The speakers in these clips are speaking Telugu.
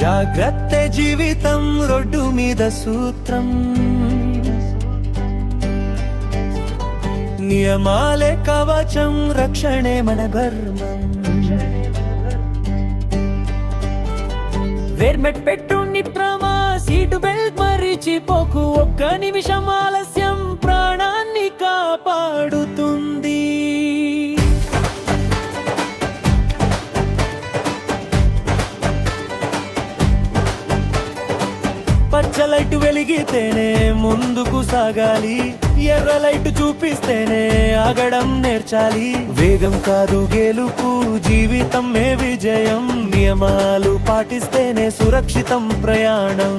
జాగ్రత్త జీవితం రోడ్డు మీద సూత్రం, నియమాలే కవచం, రక్షణే మన ధర్మం. వేర్మెట్ పెట్టు నిత్రమా, సీటు బెల్ట్ మరిచిపోకు, ఒక్క నిమిషం ఆలస్యం ప్రాణాన్ని కాపాడుతుంది. పచ్చ లైట్ వెలిగితేనే ముందుకు సాగాలి, ఎర్ర లైట్ చూపిస్తేనే ఆగడం నేర్చాలి. వేగం కాదు గెలుపు, జీవితమే విజయం, నియమాలు పాటిస్తేనే సురక్షితం ప్రయాణం.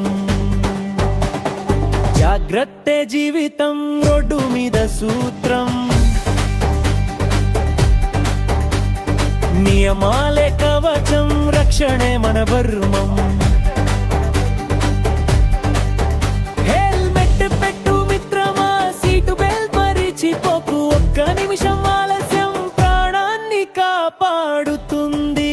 జాగ్రత్తే జీవితం రోడ్డు మీద సూత్రం, నియమాలే కవచం, రక్షణే మన ధర్మం. ఒక్క నిమిషం ఆలస్యం ప్రాణాన్ని కాపాడుతుంది.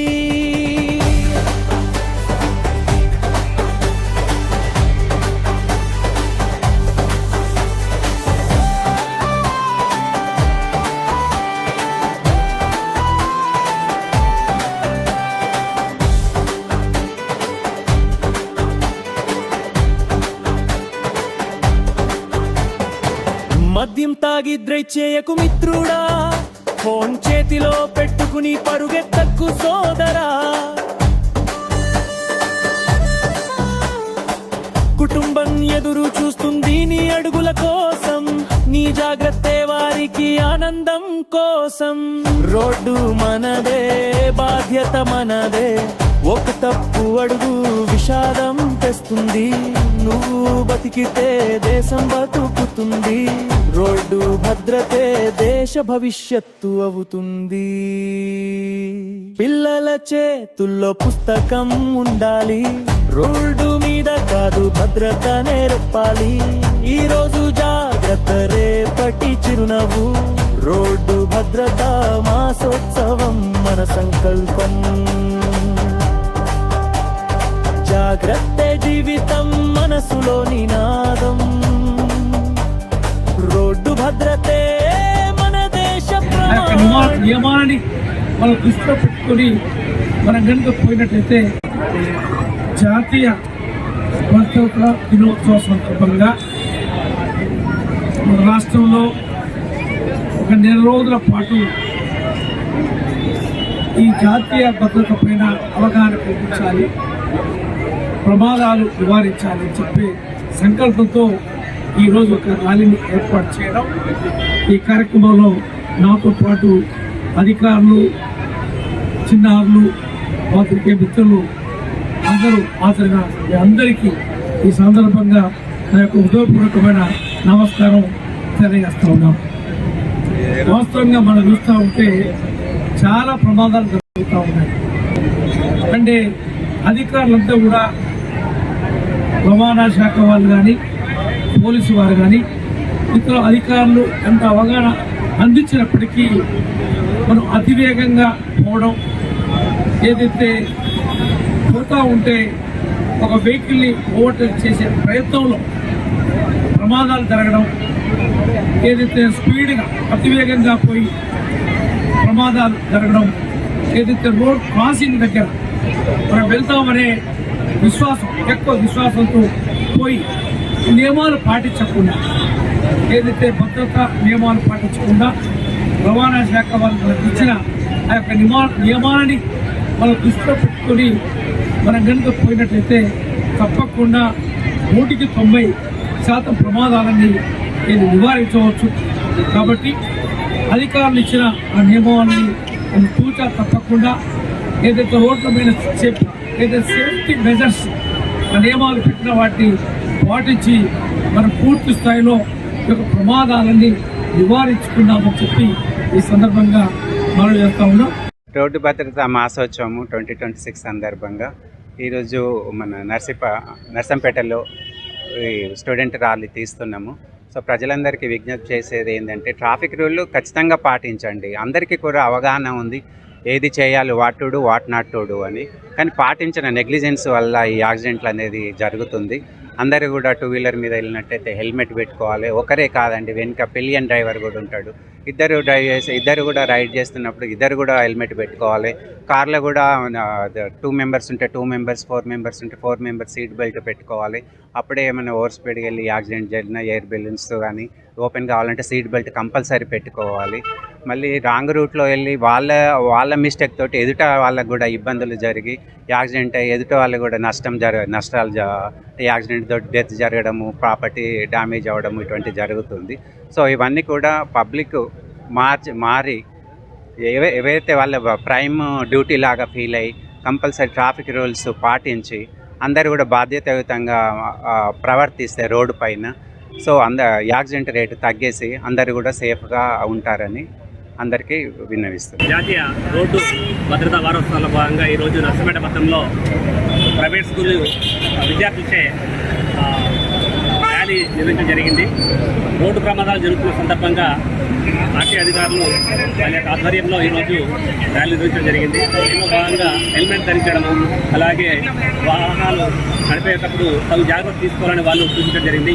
మద్యం తాగి డ్రైవ్ చేయకు మిత్రుడా, ఫోన్ చేతిలో పెట్టుకుని పరుగెత్తకు సోదరా. కుటుంబం ఎదురు చూస్తుంది నీ అడుగుల కోసం, నీ జాగ్రత్తే వారికి ఆనందం కోసం. రోడ్డు మనదే, బాధ్యత మనదే, ఒక తప్పు అడుగు విషాదం తెస్తుంది. నువ్వు బతికితే దేశం బతుకుతుంది, రోడ్డు భద్రతే దేశ భవిష్యత్తు అవుతుంది. పిల్లల చేతుల్లో పుస్తకం ఉండాలి, రోడ్డు మీద కాదు భద్రత నేర్పాలి. ఈ రోజు జాగ్రత్త రేపటి చిరునవ్వు, రోడ్డు భద్రత మాసోత్సవం మన సంకల్పం. జాగ్రత్తే జీవితం మనసులో నినాదం, రోడ్డు భద్రతే మన దేశ నియమాలని మనం దృష్టిలో పెట్టుకొని మనం కనుక పోయినట్లయితే జాతీయ భద్రతా దినోత్సవ సందర్భంగా మన రాష్ట్రంలో ఒక నెల రోజుల పాటు ఈ జాతీయ భద్రత పైన అవగాహన కల్పించాలి, ప్రమాదాలు నివారించాలని చెప్పే సంకల్పంతో ఈరోజు ఒక ర్యాలీని ఏర్పాటు చేయడం. ఈ కార్యక్రమంలో నాతో పాటు అధికారులు, చిన్నారులు, పాత్రికేయ మిత్రులు అందరూ హాజరుగా అందరికీ ఈ సందర్భంగా నా యొక్క హృదయపూర్వకమైన నమస్కారం తెలియజేస్తూ ఉన్నాం. వాస్తవంగా మనం చూస్తూ ఉంటే చాలా ప్రమాదాలు జరుగుతూ ఉన్నాయి. అంటే అధికారులంతా కూడా రవాణా శాఖ వాళ్ళు కానీ, పోలీసు వారు కానీ, ఇతర అధికారులు ఎంత అవగాహన అందించినప్పటికీ మనం అతివేగంగా పోవడం, ఏదైతే పోతూ ఉంటే ఒక వెహికల్ని ఓవర్టేక్ చేసే ప్రయత్నంలో ప్రమాదాలు జరగడం, ఏదైతే స్పీడ్గా అతివేగంగా పోయి ప్రమాదాలు జరగడం, ఏదైతే రోడ్ క్రాసింగ్ దగ్గర మనం వెళ్తామనే విశ్వాసం, ఎక్కువ విశ్వాసంతో పోయి నియమాలు పాటించకుండా, ఏదైతే భద్రతా నియమాలు పాటించకుండా రవాణా శాఖ వాళ్ళు ఇచ్చిన ఆ యొక్క నియమాలని మనం దృష్టిలో పెట్టుకొని మనం కనుక పోయినట్లయితే తప్పకుండా 90% ప్రమాదాలని ఇది నివారించవచ్చు. కాబట్టి అధికారులు ఇచ్చిన ఆ నియమాలని మనం తూచా తప్పకుండా ఏదైతే రోడ్ల మీద ఏదైతే సేఫ్టీ మెజర్స్ ఆ నియమాలు పెట్టిన వాటిని పాటించి మనం పూర్తి స్థాయిలో ఈ యొక్క ప్రమాదాలన్నీ నివారించుకున్నామని చెప్పి ఈ సందర్భంగా మనం చేస్తా ఉన్నాం. రోడ్డు భద్రతా మాసోత్సవం 2026 సందర్భంగా ఈరోజు మన నర్సంపేటలో స్టూడెంట్ ర్యాలీ తీస్తున్నాము. సో ప్రజలందరికీ విజ్ఞప్తి చేసేది ఏంటంటే ట్రాఫిక్ రూళ్ళు ఖచ్చితంగా పాటించండి. అందరికీ కూడా అవగాహన ఉంది ఏది చేయాలి, what to do what not to do అని. కానీ పాటించిన నెగ్లిజెన్స్ వల్ల ఈ యాక్సిడెంట్లు అనేది జరుగుతుంది. అందరూ కూడా టూ వీలర్ మీద వెళ్ళినట్టయితే హెల్మెట్ పెట్టుకోవాలి. ఒకరే కాదండి, వెనుక పిలియన్ డ్రైవర్ కూడా ఉంటాడు. ఇద్దరు కూడా రైడ్ చేస్తున్నప్పుడు ఇద్దరు కూడా హెల్మెట్ పెట్టుకోవాలి. కార్లో కూడా 2 మెంబర్స్ ఉంటే 2 మెంబర్స్, 4 మెంబర్స్ ఉంటే 4 మెంబర్స్ సీట్ బెల్ట్ పెట్టుకోవాలి. అప్పుడే ఏమైనా ఓవర్ స్పీడ్కి వెళ్ళి యాక్సిడెంట్ జరిగిన ఎయిర్ బెలూన్స్ కానీ ఓపెన్ కావాలంటే సీట్ బెల్ట్ కంపల్సరీ పెట్టుకోవాలి. మళ్ళీ రాంగ్ రూట్లో వెళ్ళి వాళ్ళ మిస్టేక్ తోటి ఎదుట వాళ్ళకు కూడా ఇబ్బందులు జరిగి యాక్సిడెంట్ అయ్యి ఎదుట వాళ్ళకు కూడా యాక్సిడెంట్ తోటి డెత్ జరగడము, ప్రాపర్టీ డ్యామేజ్ అవ్వడము ఇటువంటి జరుగుతుంది. సో ఇవన్నీ కూడా పబ్లిక్ మారి ఏవైతే వాళ్ళ ప్రైమ్ డ్యూటీ లాగా ఫీల్ అయ్యి కంపల్సరీ ట్రాఫిక్ రూల్స్ పాటించి అందరూ కూడా బాధ్యతాయుతంగా ప్రవర్తిస్తే రోడ్డు పైన సో యాక్సిడెంట్ రేటు తగ్గేసి అందరూ కూడా సేఫ్గా ఉంటారని అందరికీ విన్నవిస్తుంది. జాతీయ రోడ్డు భద్రతా వారోత్సవాల భాగంగా ఈరోజు నర్సంపేట పట్టణంలో ప్రైవేట్ స్కూల్ విద్యార్థులచే ర్యాలీ నిర్వహించడం జరిగింది. రోడ్డు ప్రమాదాలు జరుగుతున్న సందర్భంగా ఆర్టీ అధికారులు వాళ్ళ యొక్క ఆధ్వర్యంలో ఈరోజు ర్యాలీ నిర్వహించడం జరిగింది. దీనిలో భాగంగా హెల్మెట్ ధరించడము, అలాగే వాహనాలు నడిపేటప్పుడు తగు జాగ్రత్త తీసుకోవాలని వాళ్ళు సూచించడం జరిగింది.